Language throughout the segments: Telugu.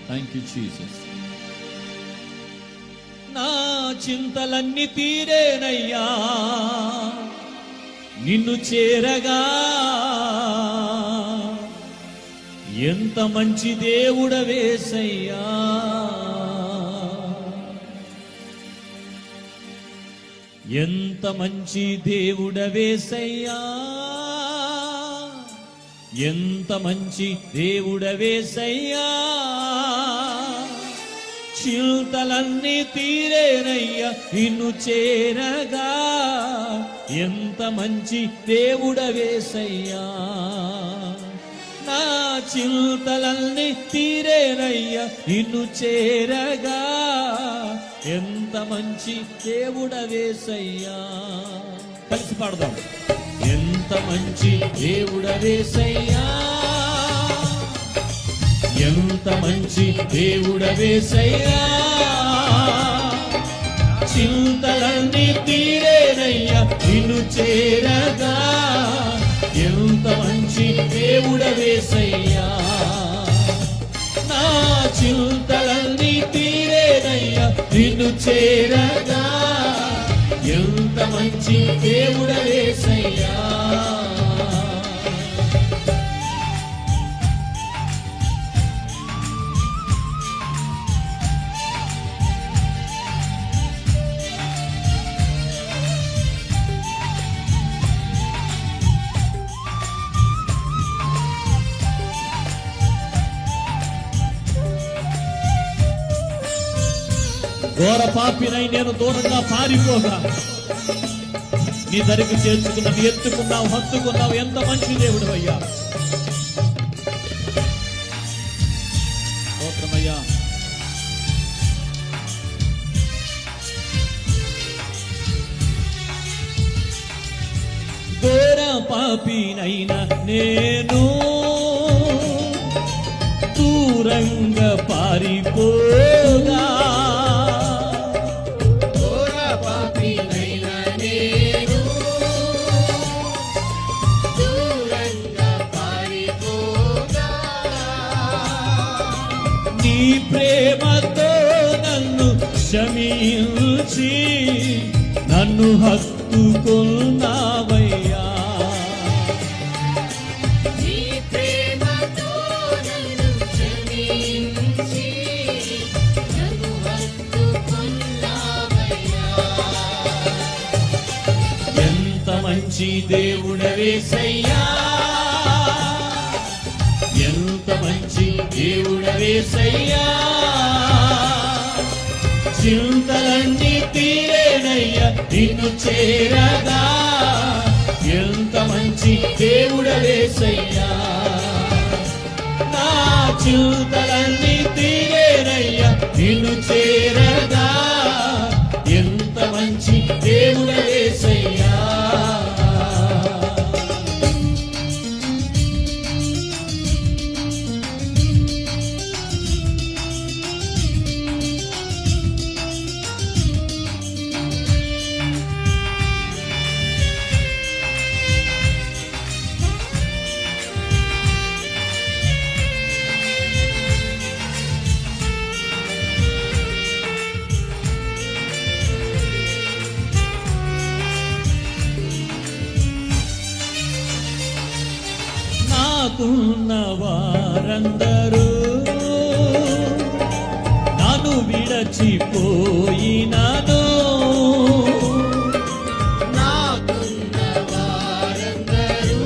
Thank you Jesus. నా చింతలన్నీ తీరేనయ్యా నిన్ను చేరగా. ఎంత మంచి దేవుడవేసయ్యా, ఎంత మంచి దేవుడవేసయ్యా, ఎంత మంచి దేవుడవేసయ్యా. చింతలన్నీ తీరేనయ్యా నిన్ను చేరగా. ఎంత మంచి దేవుడవేసయ్యా. నా చింతలన్నీ తీరేనయ్యా నిన్ను చేరగా. ఎంత మంచి దేవుడవేసయ్యా. కలిసి పాడదాం. ఎంత మంచి దేవుడవేసయ్యా, ఎంత మంచి దేవుడవేసయ్యా. చింతలన్నీ తీరేనయ్యా నిన్ను చేరగా. ఎంత మంచి దేవుడవేసయ్యా. నా చింతలన్నీ తీరేనయ్యా నిన్ను చేరగా. ఎంత మంచి దేవుడవేసయ్యా. ఘోర పాపినై నేను దూరంగా పారిపోగా నీ దరికి చేర్చుకున్నావు, ఎత్తుకున్నావు, హత్తుకున్నావు. ఎంత మంచి దేవుడు అయ్యా. స్తోత్రమయ్యా. ఘోర పాపినైనా నేను దూరంగా పారిపోగా. నీ ప్రేమతో నన్ను క్షమించి నన్ను హత్తుకున్నావయ్యా. నీ ప్రేమతో నన్ను క్షమించి నన్ను హత్తుకున్నావయ్యా. ఎంత మంచి దేవుడవేసయ్యా, ఎంత మంచి దేవుడవేసయ్యా. చింతలన్నీ తీరేనయ్యా నిన్ను చేరగా. ఎంత మంచి దేవుడవేసయ్యా. నా చింతలన్నీ తీరేనయ్యా నిన్ను చేరగా. ఎంత మంచి దేవుడవేసయ్యా. నాకున్న వారందరూ నన్ను విడచిపోయినాను. నాకున్న వారందరూ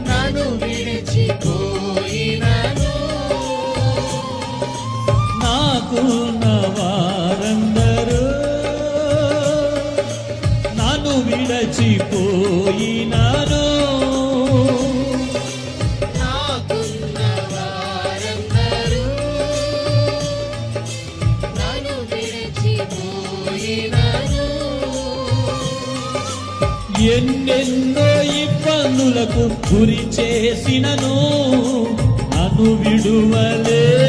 నన్ను విడిచిపోయినాను. నాకున్న వారందరూ నన్ను విడచిపోయినాను. ఎన్నెన్నో ఇబ్బందులకు గురి చేసినను నన్ను విడువలేదేసయ్యా.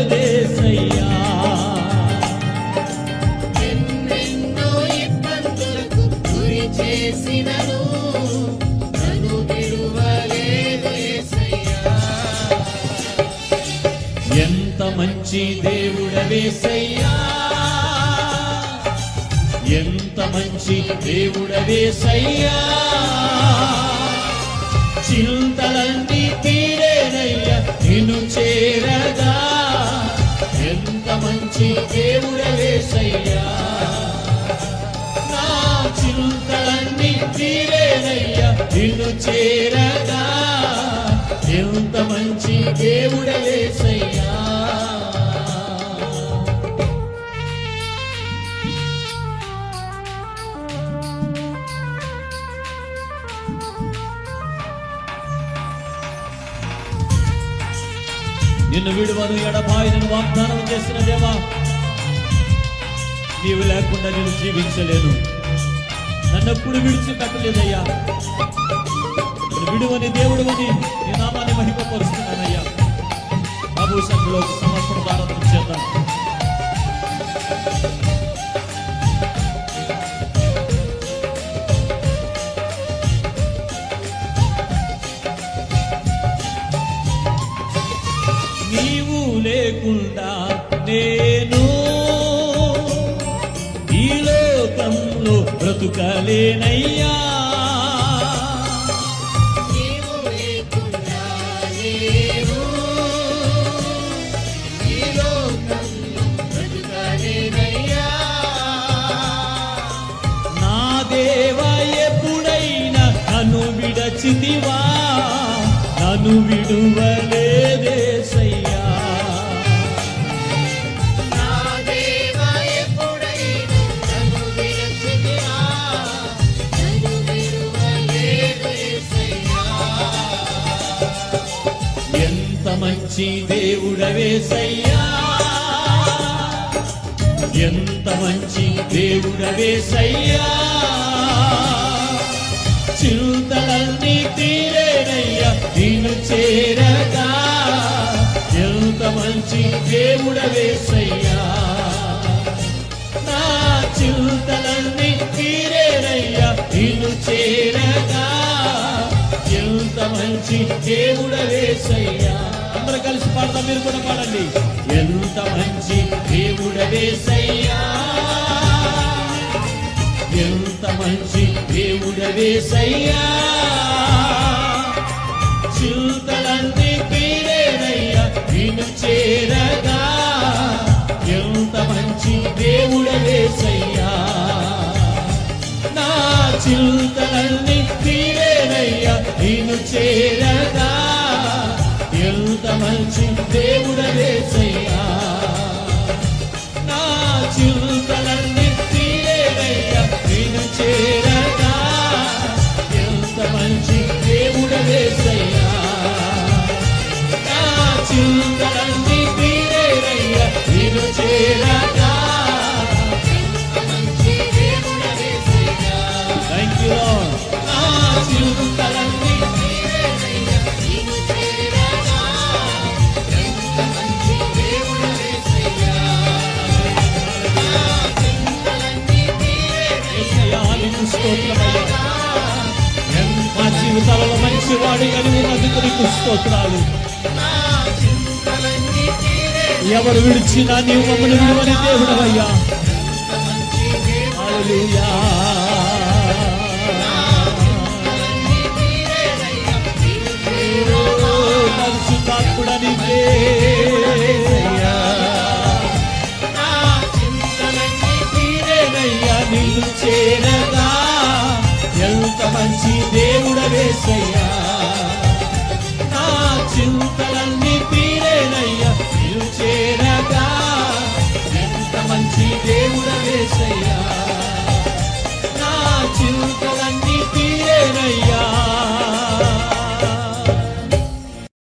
ఎన్నెన్నో ఇబ్బందులకు గురి చేసినను నన్ను విడువలేదేసయ్యా. మంచి దేవుడవేసయ్యా, ఎంత మంచి దేవుడవేసయ్యా, చింతలన్నీ తీరేనయ్యా నిన్ను చేరగా, ఎంత మంచి దేవుడవేసయ్యా, నా చింతలన్నీ తీరేనయ్యా నిన్ను చేరగా, ఎంత మంచి దేవుడవేసయ్యా. నిన్ను విడువను ఎడబాయను వాగ్దానం చేసిన దేవా, నీవు లేకుండా నేను జీవించలేను, నన్నెప్పుడు విడిచిపెట్టలేదయ్యా. నేను విడువని దేవుడువని నీ నామాన్ని మహిమపరుస్తున్నానయ్యా. ప్రభు సన్నిధిలో సమర్పణ ప్రారంభం చేద్దాం. నీవు లేకుండా నేను ఈ లోకంలో బ్రతుకలేనయ్యా, నీవు లేకుండా నేను ఈ లోకంలో బ్రతుకలేనయ్యా, నా దేవా ఎప్పుడైనా నన్ను విడచితివా, నన్ను విడువలేదేసయ్యా, నా దేవా ఎప్పుడైనా నన్ను విడిచితివా, నన్ను విడువలేదు యేసయ్యా. ఎంత మంచి దేవుడవేసయ్యా, ఎంత మంచి దేవుడవేసయ్యా, చింతలన్నీ తీరేనయ్యా నిన్ను చేరగా, ఎంత మంచి దేవుడవేసయ్యా, నా చింతలన్నీ తీరేనయ్యా నిన్ను చేరగా, ఎంత మంచి దేవుడవేసయ్యా. అందరూ కలిసి పాడదాం, మీరు కూడా పాడండి. ఎంత మంచి దేవుడవేసయ్యా, ఎంత మంచి దేవుడవేసయ్యా, చింతలన్నీ తీరేనయ్యా నిన్ను చేరగా, ఎంత మంచి దేవుడవేసయ్యా, నా చింతలన్నీ తీరేనయ్యా నిన్ను చేరగా, ఎంత మంచి దేవుడవేసయ్యా, నా చింతలన్నీ తీరేనయ్యా నిన్ను చేరగా, ఎంత మంచి దేవుడవేసయ్యా, నా చింతలన్నీ తీరేనయ్యా నిన్ను చేరగా, మంచి దేవుడవేసయ్యా, థ్యాంక్ యూ లార్డ్. నా చింతలన్నీ తీరేనయ్యా నిన్ను చేరగా, ఎంత మంచి దేవుడవేసయ్యా, నా చింతలన్నీ తీరేనయ్యా నీకు స్తోత్రమయ్యా, మా జీవితాలలో మంచివాడు అని ఉన్నందుకు నీకు స్తోత్రాలు. నా చింతలన్నీ తీరేనయ్యా ఎవరు విడిచినా నీవు మమ్మల్ని విడువని దేవుడవయ్యా. మంచి హల్లెలూయా. దేవుడన్నీ తీరేనయ్యా నిన్ను ఓ పరిశుద్ధాత్ముడా నీకే. నా చింతలన్నీ తీరేనయ్యా నిన్ను చేరగా, ఎంత మంచి దేవుడవేసయ్యా,